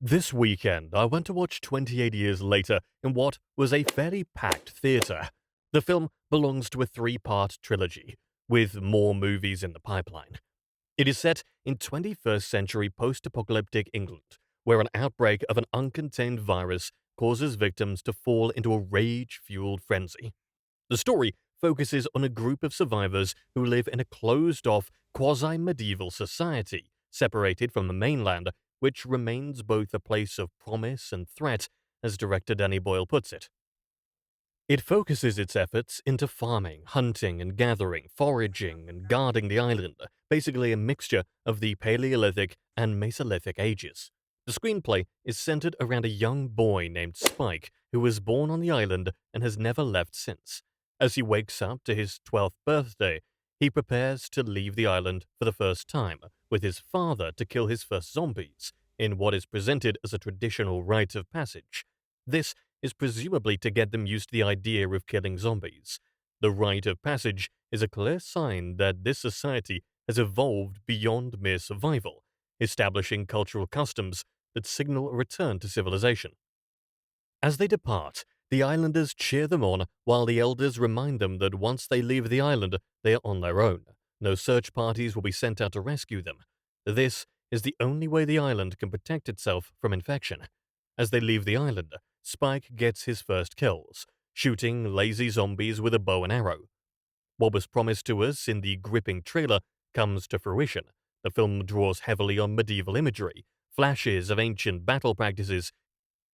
This weekend, I went to watch 28 Years Later in what was a fairly packed theatre. The film belongs to a three-part trilogy, with more movies in the pipeline. It is set in 21st century post-apocalyptic England, where an outbreak of an uncontained virus causes victims to fall into a rage-fueled frenzy. The story focuses on a group of survivors who live in a closed-off, quasi-medieval society, separated from the mainland, which remains both a place of promise and threat, as director Danny Boyle puts it. It focuses its efforts into farming, hunting and gathering, foraging and guarding the island, basically a mixture of the Paleolithic and Mesolithic ages. The screenplay is centered around a young boy named Spike, who was born on the island and has never left since. As he wakes up to his 12th birthday, he prepares to leave the island for the first time, with his father to kill his first zombies, in what is presented as a traditional rite of passage. This is presumably to get them used to the idea of killing zombies. The rite of passage is a clear sign that this society has evolved beyond mere survival, establishing cultural customs that signal a return to civilization. As they depart, the islanders cheer them on while the elders remind them that once they leave the island, they are on their own. No search parties will be sent out to rescue them. This is the only way the island can protect itself from infection. As they leave the island, Spike gets his first kills, shooting lazy zombies with a bow and arrow. What was promised to us in the gripping trailer comes to fruition. The film draws heavily on medieval imagery, flashes of ancient battle practices,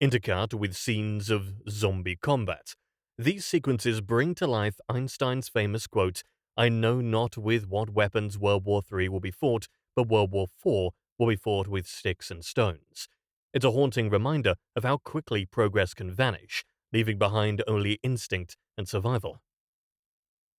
intercut with scenes of zombie combat. These sequences bring to life Einstein's famous quote, "I know not with what weapons World War III will be fought, but World War IV will be fought with sticks and stones." It's a haunting reminder of how quickly progress can vanish, leaving behind only instinct and survival.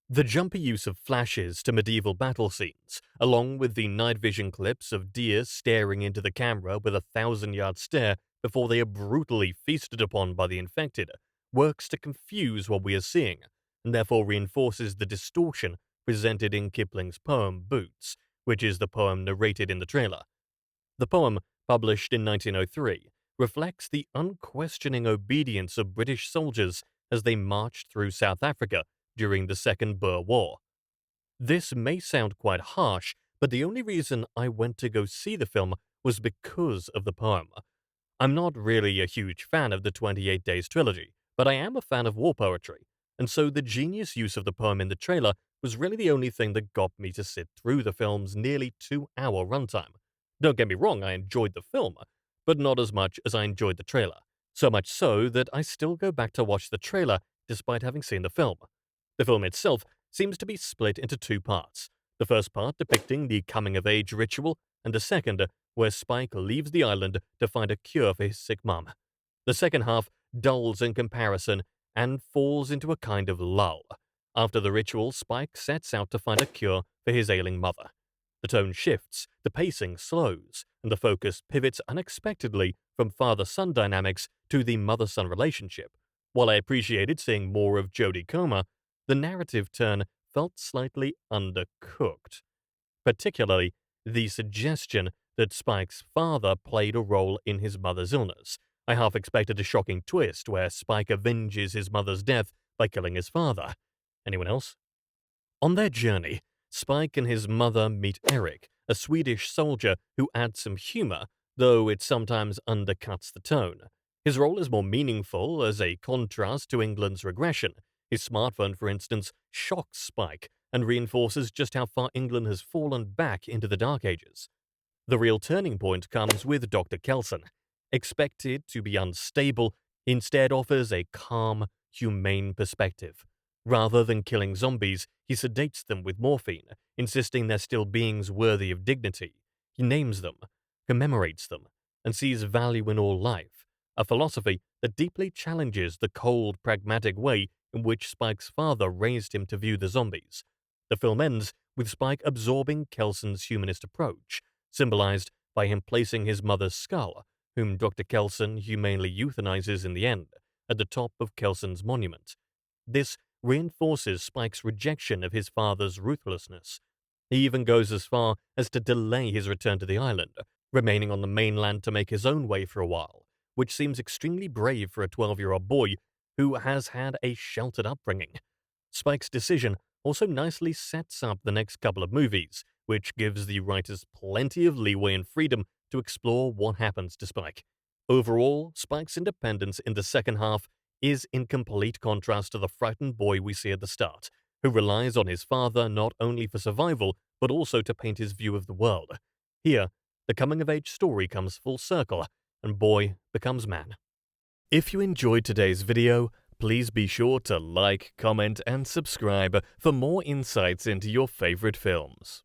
The jumpy use of flashes to medieval battle scenes, along with the night vision clips of deer staring into the camera with a 1,000-yard stare before they are brutally feasted upon by the infected, works to confuse what we are seeing, and therefore reinforces the distortion presented in Kipling's poem Boots, which is the poem narrated in the trailer. The poem, published in 1903, reflects the unquestioning obedience of British soldiers as they marched through South Africa during the Second Boer War. This may sound quite harsh, but the only reason I went to go see the film was because of the poem. I'm not really a huge fan of the 28 Days trilogy, but I am a fan of war poetry, and so the genius use of the poem in the trailer was really the only thing that got me to sit through the film's nearly 2-hour runtime. Don't get me wrong, I enjoyed the film, but not as much as I enjoyed the trailer. So much so that I still go back to watch the trailer despite having seen the film. The film itself seems to be split into two parts. The first part depicting the coming-of-age ritual, and the second where Spike leaves the island to find a cure for his sick mum. The second half dulls in comparison and falls into a kind of lull. After the ritual, Spike sets out to find a cure for his ailing mother. The tone shifts, the pacing slows, and the focus pivots unexpectedly from father-son dynamics to the mother-son relationship. While I appreciated seeing more of Jodie Comer, the narrative turn felt slightly undercooked, particularly the suggestion that Spike's father played a role in his mother's illness. I half expected a shocking twist where Spike avenges his mother's death by killing his father. Anyone else? On their journey, Spike and his mother meet Erik, a Swedish soldier who adds some humor, though it sometimes undercuts the tone. His role is more meaningful as a contrast to England's regression. His smartphone, for instance, shocks Spike and reinforces just how far England has fallen back into the Dark Ages. The real turning point comes with Dr. Kelson. Expected to be unstable, he instead offers a calm, humane perspective. Rather than killing zombies, he sedates them with morphine, insisting they're still beings worthy of dignity. He names them, commemorates them, and sees value in all life, a philosophy that deeply challenges the cold, pragmatic way in which Spike's father raised him to view the zombies. The film ends with Spike absorbing Kelson's humanist approach, symbolized by him placing his mother's skull, whom Dr. Kelson humanely euthanizes in the end, at the top of Kelson's monument. This reinforces Spike's rejection of his father's ruthlessness. He even goes as far as to delay his return to the island, remaining on the mainland to make his own way for a while, which seems extremely brave for a 12-year-old boy who has had a sheltered upbringing. Spike's decision also nicely sets up the next couple of movies, which gives the writers plenty of leeway and freedom to explore what happens to Spike. Overall, Spike's independence in the second half is in complete contrast to the frightened boy we see at the start, who relies on his father not only for survival, but also to paint his view of the world. Here, the coming-of-age story comes full circle, and boy becomes man. If you enjoyed today's video, please be sure to like, comment, and subscribe for more insights into your favorite films.